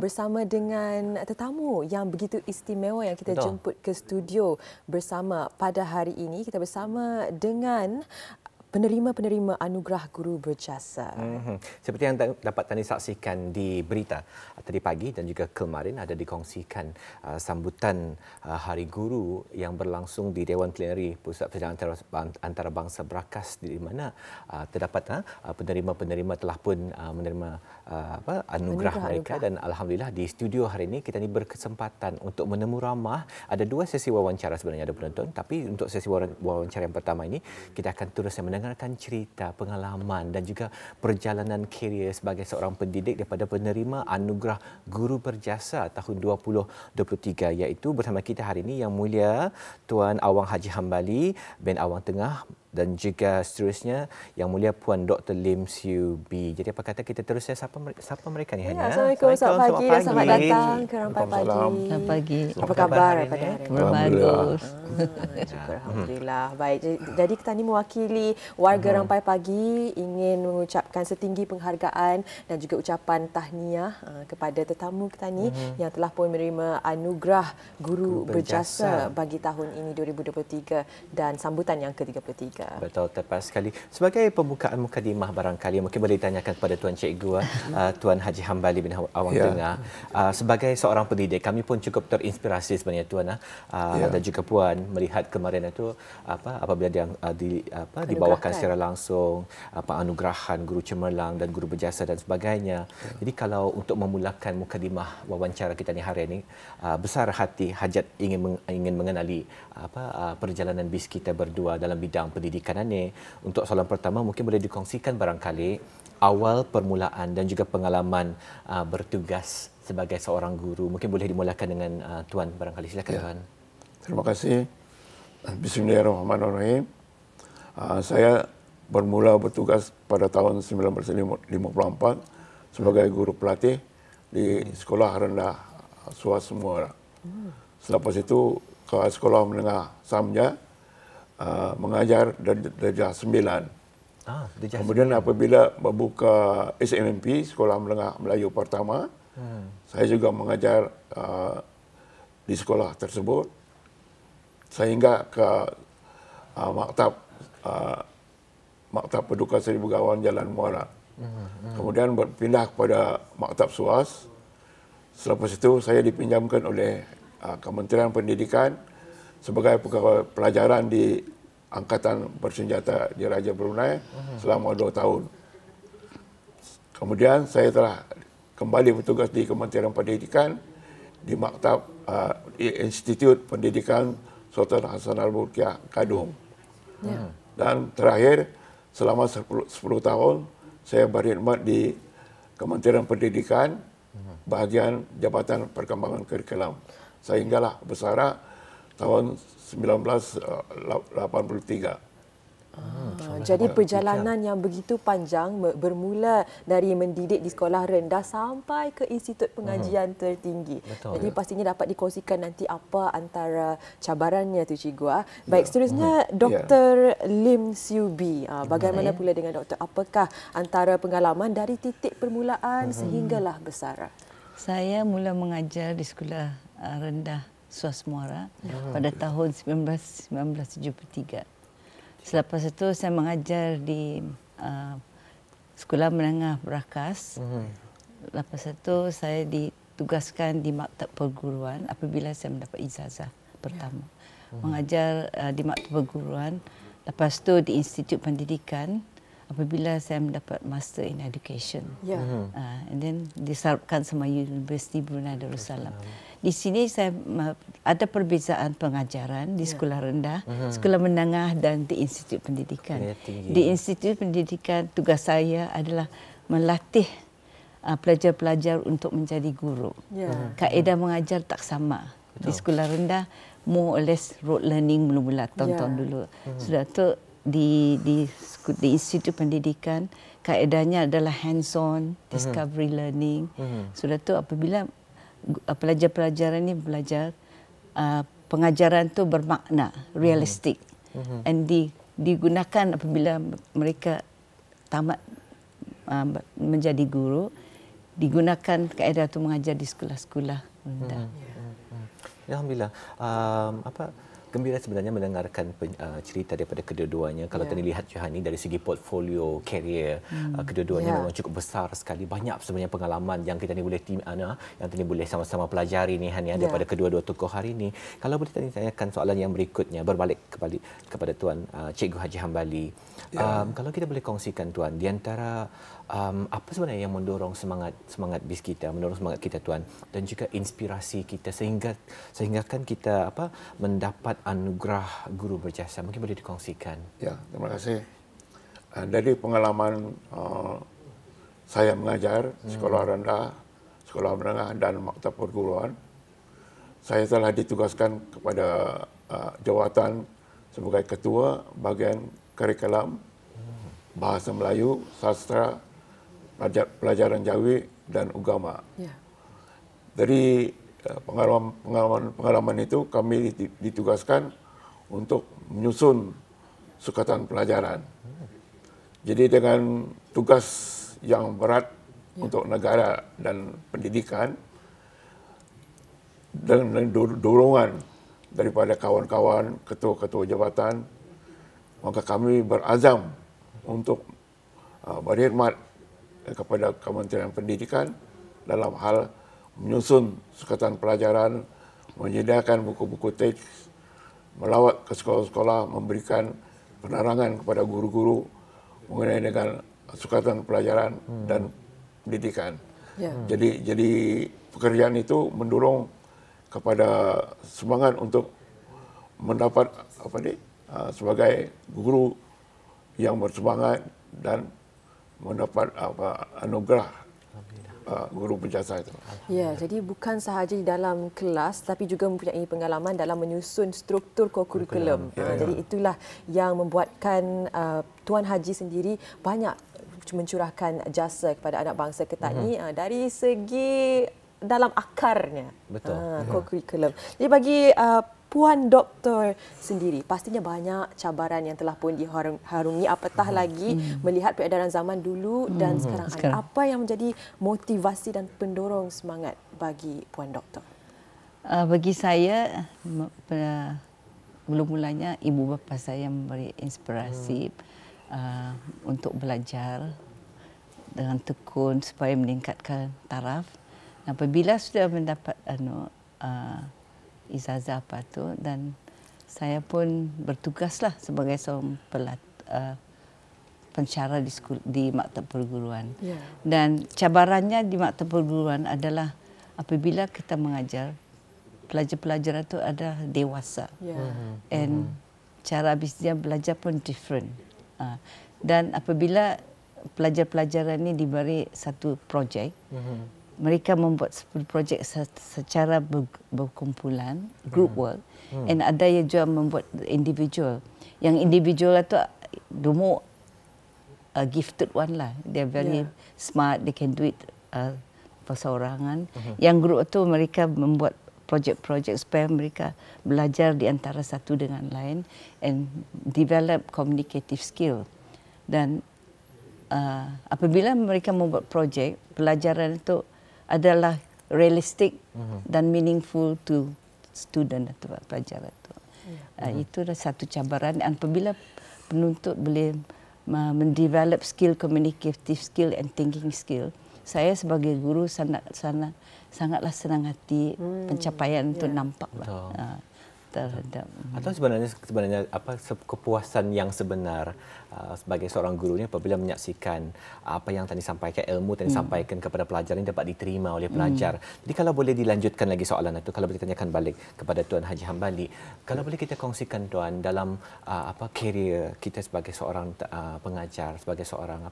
bersama dengan tetamu yang begitu istimewa yang kita jemput ke studio bersama pada hari ini. Kita bersama dengan penerima-penerima anugerah guru berjasa. Seperti yang dapat anda saksikan di berita tadi pagi dan juga kemarin ada dikongsikan sambutan Hari Guru yang berlangsung di Dewan Plenary Pusat Perjalanan Antarabangsa Berakas, di mana terdapat penerima-penerima telah pun menerima anugerah mereka, dan alhamdulillah di studio hari ini kita ni berkesempatan untuk menemu ramah. Ada dua sesi wawancara sebenarnya ada penonton, tapi untuk sesi wawancara yang pertama ini kita akan terus mendengarkan cerita, pengalaman dan juga perjalanan karier sebagai seorang pendidik daripada penerima anugerah guru berjasa tahun 2023, iaitu bersama kita hari ini Yang Mulia Tuan Awang Haji Hambali bin Awang Tengah dan juga seterusnya Yang Mulia Puan Dr. Lim Siew B. Jadi apa kata kita terusnya sapa mereka ni Hanya. Assalamualaikum, selamat pagi dan selamat datang ke Rampai Pagi. Selamat pagi. Apa khabar pada hari ini? Bagus. Alhamdulillah. Baik, jadi kita ni mewakili warga Rampai Pagi ingin mengucapkan setinggi penghargaan dan juga ucapan tahniah kepada tetamu kita ni yang telah pun menerima anugerah guru berjasa bagi tahun ini 2023 dan sambutan yang ke-33. Betul, tepat sekali. Sebagai pembukaan mukadimah barangkali mungkin boleh ditanyakan kepada Tuan Cikgu, Tuan Haji Hambali bin Awang Tengah. Sebagai seorang pendidik, kami pun cukup terinspirasi sebenarnya Tuan dan juga Puan melihat kemarin itu apabila dia dibawakan secara langsung anugerahan guru cemerlang dan guru berjasa dan sebagainya. Jadi kalau untuk memulakan mukadimah wawancara kita ni hari ini, besar hati hajat ingin mengenali perjalanan bis kita berdua dalam bidang pendidikan ini. Untuk soalan pertama mungkin boleh dikongsikan barangkali awal permulaan dan juga pengalaman bertugas sebagai seorang guru. Mungkin boleh dimulakan dengan Tuan barangkali. Silakan Tuan. Terima kasih. Bismillahirrahmanirrahim. Saya bermula bertugas pada tahun 1954 sebagai guru pelatih di Sekolah Rendah SUAS Muara. Selepas itu ke Sekolah Menengah Samja mengajar darjah 9. Kemudian apabila membuka SMMP, Sekolah Menengah Melayu Pertama, saya juga mengajar di sekolah tersebut sehingga ke Maktab Paduka Seribu Gawan Jalan Muara. Kemudian berpindah kepada Maktab SUAS. Selepas itu saya dipinjamkan oleh Kementerian Pendidikan sebagai pegawai pelajaran di Angkatan Bersenjata Diraja Brunei selama 2 tahun. Kemudian saya telah kembali bertugas di Kementerian Pendidikan di Maktab Institut Pendidikan Sultan Hassan Al-Bolkiah Kadung. Dan terakhir selama 10 tahun saya berkhidmat di Kementerian Pendidikan bahagian Jabatan Perkembangan Kurikulum sehinggalah bersara tahun 1983. Jadi perjalanan yang begitu panjang bermula dari mendidik di sekolah rendah sampai ke Institut Pengajian Tertinggi. Jadi pastinya dapat dikongsikan nanti apa antara cabarannya tu Cikgu. Baik, seterusnya Dr. Lim Siew B. Bagaimana pula dengan Doktor? Apakah antara pengalaman dari titik permulaan sehinggalah besar? Saya mula mengajar di Sekolah Rendah SUAS Muara pada tahun 1973. Selepas itu saya mengajar di Sekolah Menengah Berakas. Lepas itu saya ditugaskan di Maktab Perguruan apabila saya mendapat ijazah pertama. Mengajar di Maktab Perguruan. Lepas itu di Institut Pendidikan apabila saya mendapat Master in Education. And then disarupkan sama Universiti Brunei Darussalam. Di sini saya ada perbezaan pengajaran di sekolah rendah, sekolah menengah dan di Institut Pendidikan. Di Institut Pendidikan tugas saya adalah melatih pelajar-pelajar untuk menjadi guru. Kaedah mengajar tak sama. Di sekolah rendah more or less rote learning mula-mula tahun-tahun dulu. Sudah tu di Institut Pendidikan kaedahnya adalah hands-on, discovery learning. Sudah tu apabila pelajar-pelajar ini belajar pengajaran tu bermakna, realistik, and digunakan apabila mereka tamat menjadi guru. digunakan kaedah untuk mengajar di sekolah-sekolah rendah. Alhamdulillah. Gembira sebenarnya mendengarkan cerita daripada kedua-duanya. Kalau tadi lihat Johani dari segi portfolio, career, kedua-duanya memang cukup besar sekali. Banyak sebenarnya pengalaman yang kita ni boleh yang tadi boleh sama-sama pelajari ni Han, daripada kedua-dua tokoh hari ini. Kalau boleh tanyakan soalan yang berikutnya, berbalik kepada Tuan Cikgu Haji Hambali. Kalau kita boleh kongsikan Tuan, di antara apa sebenarnya yang mendorong semangat BIS kita, mendorong semangat kita Tuan, dan juga inspirasi kita sehinggakan kita mendapat anugerah guru berjasa. Mungkin boleh dikongsikan. Ya, terima kasih. Dari pengalaman saya mengajar sekolah rendah, sekolah menengah dan maktab perguruan, saya telah ditugaskan kepada jawatan sebagai ketua bahagian kurikulum Bahasa Melayu, Sastra, Pelajaran Jawi dan Agama. Dari pengalaman itu kami ditugaskan untuk menyusun sukatan pelajaran. Jadi dengan tugas yang berat untuk negara dan pendidikan dan dorongan daripada kawan-kawan ketua-ketua jabatan, maka kami berazam untuk berkhidmat kepada Kementerian Pendidikan dalam hal menyusun sukatan pelajaran, menyediakan buku-buku teks, melawat ke sekolah-sekolah, memberikan penerangan kepada guru-guru mengenai dengan sukatan pelajaran dan pendidikan. Jadi pekerjaan itu mendorong kepada semangat untuk mendapat sebagai guru yang bersemangat dan mendapat anugerah guru berjasa itu. Ya, jadi bukan sahaja di dalam kelas tapi juga mempunyai pengalaman dalam menyusun struktur kurikulum. Jadi itulah yang membuatkan Tuan Haji sendiri banyak mencurahkan jasa kepada anak bangsa kita ni dari segi dalam akarnya. Kurikulum. Jadi bagi Puan Doktor sendiri, pastinya banyak cabaran yang telah pun diharungi, apatah lagi melihat peredaran zaman dulu dan sekarang. Apa yang menjadi motivasi dan pendorong semangat bagi Puan Doktor? Bagi saya, mula-mulanya ibu bapa saya memberi inspirasi untuk belajar dengan tekun supaya meningkatkan taraf. Apabila sudah mendapat ijazah apa tu, dan saya pun bertugaslah sebagai seorang pensyarah di maktab perguruan. Dan cabarannya di maktab perguruan adalah apabila kita mengajar, pelajar-pelajar itu adalah dewasa. And cara bisnya belajar pun different. Dan apabila pelajar-pelajar ini diberi satu projek, mereka membuat projek secara berkumpulan, group work, and ada yang juga membuat individual. Yang individual itu demo gifted one lah. They are very smart, they can do it perseorangan. Yang group itu mereka membuat projek-projek supaya mereka belajar di antara satu dengan lain and develop communicative skill. Dan apabila mereka membuat projek, pelajaran itu adalah realistic dan meaningful to student atau pelajar itu. Itu adalah satu cabaran. Apabila penuntut boleh mendevelop skill, communicative skill and thinking skill, saya sebagai guru sangatlah senang hati pencapaian itu nampak terhadap. Atau sebenarnya apa kepuasan yang sebenar sebagai seorang guru ni apabila menyaksikan apa yang tadi sampaikan, ilmu tadi sampaikan kepada pelajar ini dapat diterima oleh pelajar. Jadi kalau boleh dilanjutkan lagi soalan itu, kalau boleh tanyakan balik kepada Tuan Haji Hambali, kalau boleh kita kongsikan Tuan dalam karier kita sebagai seorang pengajar, sebagai seorang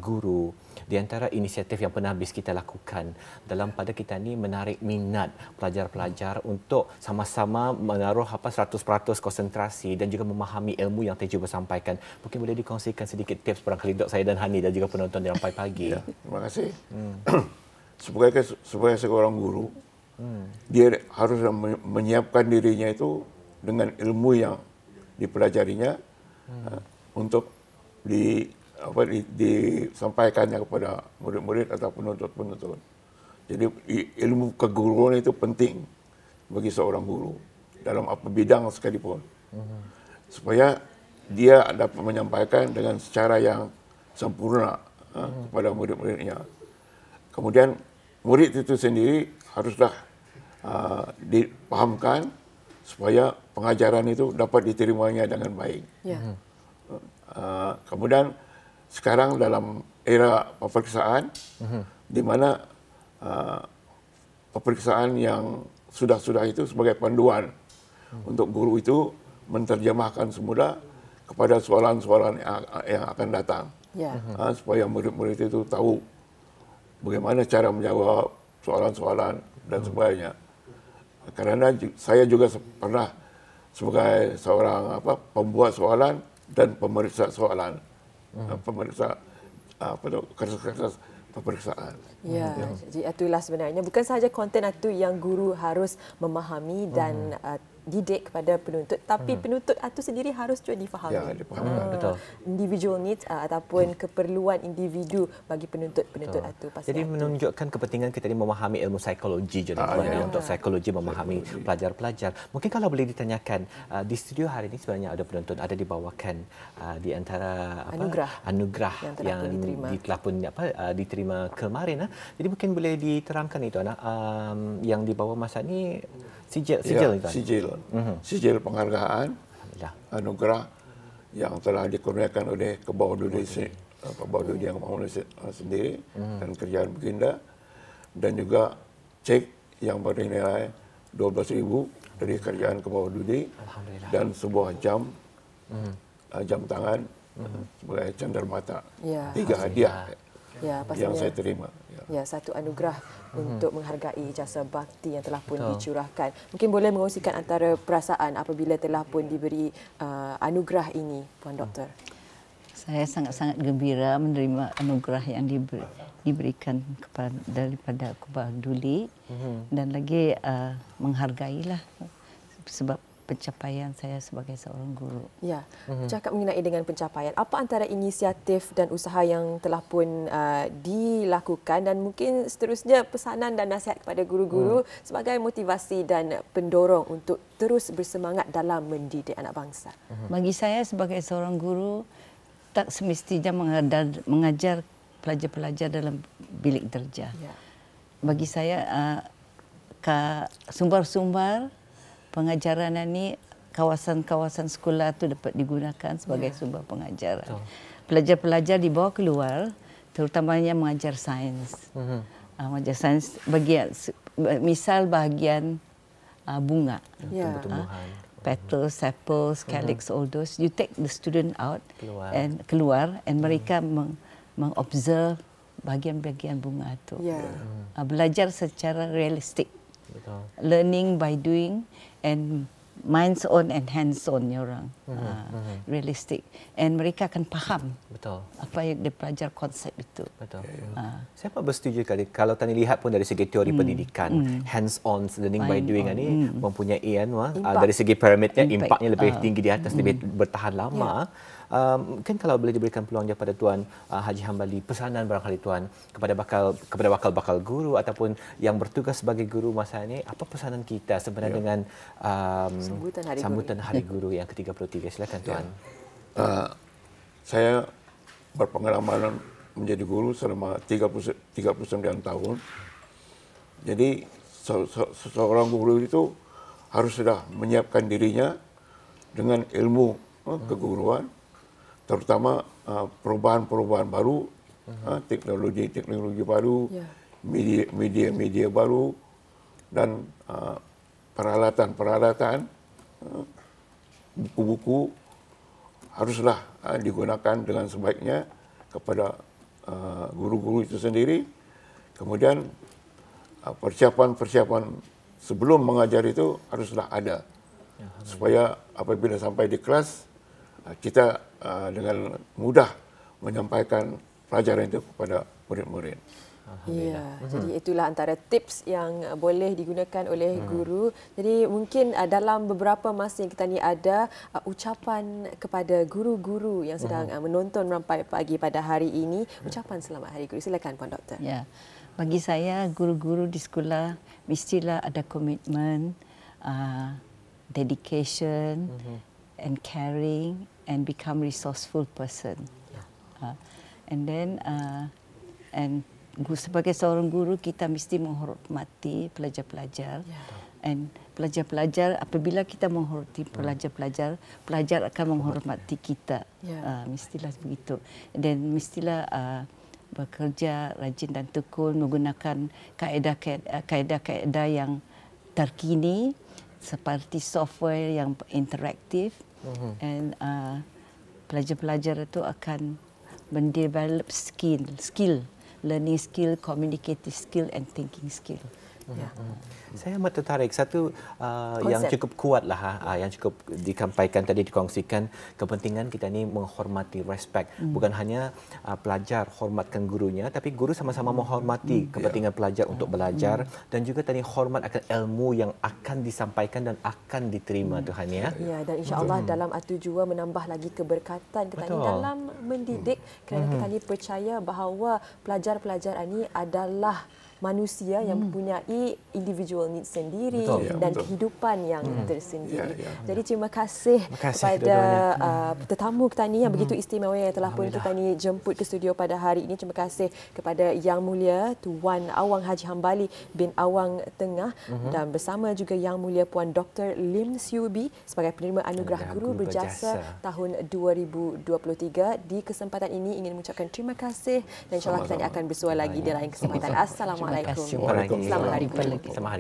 guru, di antara inisiatif yang pernah BIS kita lakukan dalam pada kita ni menarik minat pelajar-pelajar untuk sama-sama menaruh 100% konsentrasi dan juga memahami ilmu yang Teju bersampaikan. Mungkin boleh dikongsikan sedikit tips barangkali untuk saya dan Hani dan juga penonton di Rampai Pagi. Ya, terima kasih. Sebagai seorang guru, dia harus menyiapkan dirinya itu dengan ilmu yang dipelajarinya untuk disampaikannya kepada murid-murid atau penuntut-penuntut. Jadi ilmu keguruan itu penting bagi seorang guru dalam apa bidang sekalipun. Supaya dia dapat menyampaikan dengan secara yang sempurna kepada murid-muridnya. Kemudian murid itu sendiri haruslah dipahamkan supaya pengajaran itu dapat diterimanya dengan baik. Kemudian sekarang dalam era peperiksaan, di mana peperiksaan yang sudah itu sebagai panduan untuk guru itu menerjemahkan semula kepada soalan-soalan yang akan datang. Supaya murid-murid itu tahu bagaimana cara menjawab soalan-soalan dan sebagainya. Karena saya juga pernah sebagai seorang pembuat soalan dan pemeriksa soalan, pemeriksa kertas-kertas peperiksaan. Ya, jadi itulah sebenarnya bukan sahaja konten itu yang guru harus memahami dan didik kepada penuntut, tapi penuntut itu sendiri harus juga difahami. Ya, difahamkan. Betul. Individual needs ataupun keperluan individu bagi penuntut-penuntut itu. Jadi menunjukkan kepentingan kita ini memahami ilmu psikologi untuk psikologi memahami pelajar-pelajar. Mungkin kalau boleh ditanyakan, di studio hari ini sebenarnya ada penonton, ada dibawakan di antara anugerah yang telah pun diterima kemarin. Jadi mungkin boleh diterangkan itu yang dibawa masa ini sijil sijil penghargaan anugerah yang telah dikurniakan oleh Kebawah Duli Yang Maha sendiri dan Kerajaan Baginda, dan juga cek yang bernilai 12,000 dari Kerajaan Kebawah Duli dan sebuah jam tangan sebagai cenderamata. 3 hadiah yang saya terima. Ya, satu anugerah untuk menghargai jasa bakti yang telah pun dicurahkan. Mungkin boleh mengongsikan antara perasaan apabila telah pun diberi anugerah ini, Puan Doktor. Saya sangat-sangat gembira menerima anugerah yang diberikan daripada Kebawah Duli dan lagi menghargailah sebab pencapaian saya sebagai seorang guru. Ya, cakap mengenai dengan pencapaian, apa antara inisiatif dan usaha yang telah pun dilakukan dan mungkin seterusnya pesanan dan nasihat kepada guru-guru sebagai motivasi dan pendorong untuk terus bersemangat dalam mendidik anak bangsa? Bagi saya sebagai seorang guru, tak semestinya mengajar pelajar-pelajar dalam bilik darjah. Bagi saya, sumber-sumber pengajaran ini, kawasan-kawasan sekolah itu dapat digunakan sebagai sumber pengajaran. Pelajar-pelajar dibawa keluar, terutamanya mengajar sains. Mengajar sains misal bahagian bunga, petals, sepals, calyx, all those. You take the student out keluar and mereka mengobserve bahagian-bahagian bunga itu. Belajar secara realistik. Learning by doing and minds on and hands on orang realistik, and mereka akan faham apa yang dia belajar konsep itu. Saya pun bersetuju kalau tadi lihat pun dari segi teori pendidikan, hands on learning by doing ini mempunyai dari segi piramidnya impaknya lebih tinggi di atas, lebih bertahan lama. Mungkin kalau boleh diberikan peluang kepada Tuan Haji Hambali, pesanan barangkali Tuan kepada bakal guru ataupun yang bertugas sebagai guru masa ini, apa pesanan kita sebenarnya dengan sambutan Hari Guru yang ke-33? Silakan Tuan. Saya berpengalaman menjadi guru selama 39 tahun. Jadi seorang guru itu harus sudah menyiapkan dirinya dengan ilmu keguruan, terutama perubahan-perubahan baru, teknologi baru, media baru, dan peralatan-peralatan, buku-buku haruslah digunakan dengan sebaiknya kepada guru-guru itu sendiri. Kemudian persiapan-persiapan sebelum mengajar itu haruslah ada, supaya apabila sampai di kelas kita dengan mudah menyampaikan pelajaran itu kepada murid-murid. Ya, jadi itulah antara tips yang boleh digunakan oleh guru. Jadi mungkin dalam beberapa masa yang kita ni ada ucapan kepada guru-guru yang sedang menonton Rampai Pagi pada hari ini. Ucapan selamat Hari Guru. Silakan Puan Doktor. Ya. Bagi saya, guru-guru di sekolah mestilah ada komitmen, dedication and caring and become resourceful person. And then sebagai seorang guru, kita mesti menghormati pelajar-pelajar. And pelajar-pelajar, apabila kita menghormati pelajar-pelajar, pelajar akan menghormati kita. Mestilah begitu. Dan mestilah bekerja rajin dan tekun, menggunakan kaedah-kaedah yang terkini seperti software yang interaktif. And pelajar-pelajar itu akan mendevelop skill, learning skill, communicative skill and thinking skill. Saya amat tertarik satu yang cukup kuatlah yang cukup disampaikan tadi, dikongsikan, kepentingan kita ni menghormati, respect. Bukan hanya pelajar hormatkan gurunya, tapi guru sama-sama menghormati kepentingan pelajar untuk belajar, dan juga tadi hormat akan ilmu yang akan disampaikan dan akan diterima Tuhan ya. Ya, dan insya-Allah dalam tujuan menambah lagi keberkatan kita ni dalam mendidik, kerana kita ni percaya bahawa pelajar-pelajar ini adalah manusia yang mempunyai individual needs sendiri dan kehidupan yang tersendiri. Jadi terima kasih kepada tetamu kita ni yang begitu istimewa yang telah pun kita ni jemput ke studio pada hari ini. Terima kasih kepada Yang Mulia Tuan Awang Haji Hambali bin Awang Tengah dan bersama juga Yang Mulia Puan Dr. Lim Siew Bee sebagai penerima anugerah Guru Berjasa tahun 2023. Di kesempatan ini ingin mengucapkan terima kasih dan insya-Allah kita akan bersua lagi di lain kesempatan. Assalamualaikum. Jumpa lagi. Selamat Hari Guru. Selamat Hari